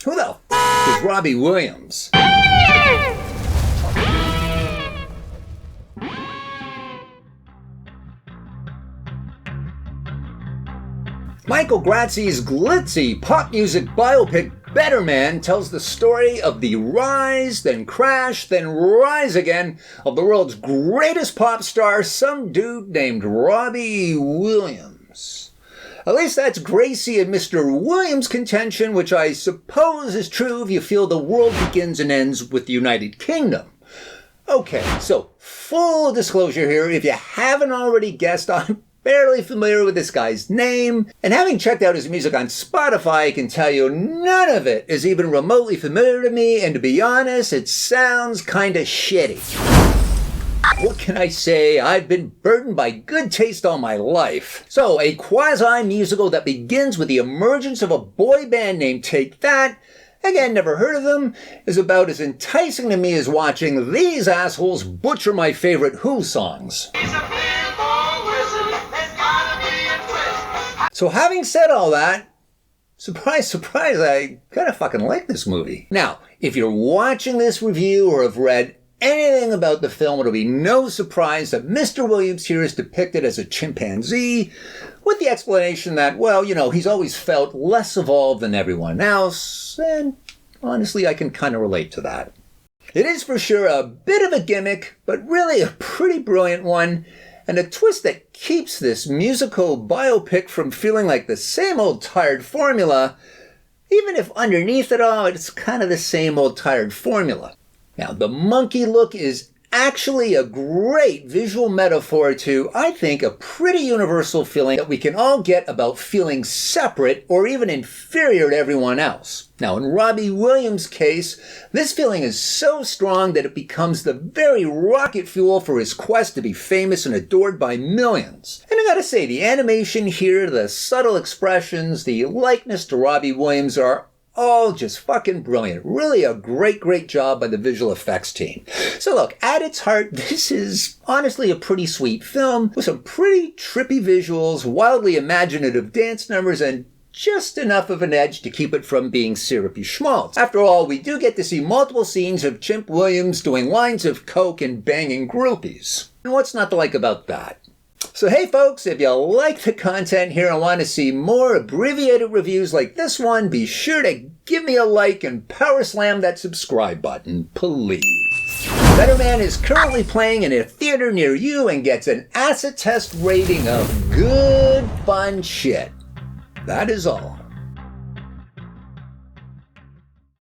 Who the f*** is Robbie Williams? Michael Grazzi's glitzy pop music biopic Betterman tells the story of the rise, then crash, then rise again of the world's greatest pop star, some dude named Robbie Williams. At least that's Gracie and Mr. Williams' contention, which I suppose is true if you feel the world begins and ends with the United Kingdom. Okay, so full disclosure here, if you haven't already guessed, I'm barely familiar with this guy's name, and having checked out his music on Spotify, I can tell you none of it is even remotely familiar to me, and to be honest, it sounds kinda shitty. What can I say? I've been burdened by good taste all my life. So, a quasi-musical that begins with the emergence of a boy band named Take That, again, never heard of them, is about as enticing to me as watching these assholes butcher my favorite Who songs. So having said all that, surprise, surprise, I kind of fucking like this movie. Now, if you're watching this review or have read anything about the film, it'll be no surprise that Mr. Williams here is depicted as a chimpanzee, with the explanation that, well, you know, he's always felt less evolved than everyone else, and honestly, I can kind of relate to that. It is for sure a bit of a gimmick, but really a pretty brilliant one, and a twist that keeps this musical biopic from feeling like the same old tired formula, even if underneath it all, it's kind of the same old tired formula. Now, the monkey look is actually a great visual metaphor to, I think, a pretty universal feeling that we can all get about feeling separate or even inferior to everyone else. Now, in Robbie Williams' case, this feeling is so strong that it becomes the very rocket fuel for his quest to be famous and adored by millions. And I gotta say, the animation here, the subtle expressions, the likeness to Robbie Williams are all just fucking brilliant. Really a great, great job by the visual effects team. So look, at its heart, this is honestly a pretty sweet film with some pretty trippy visuals, wildly imaginative dance numbers, and just enough of an edge to keep it from being syrupy schmaltz. After all, we do get to see multiple scenes of Chimp Williams doing lines of coke and banging groupies. And what's not to like about that? So hey folks, if you like the content here and want to see more abbreviated reviews like this one, be sure to give me a like and power slam that subscribe button, please. Betterman is currently playing in a theater near you and gets an acid test rating of good fun shit. That is all.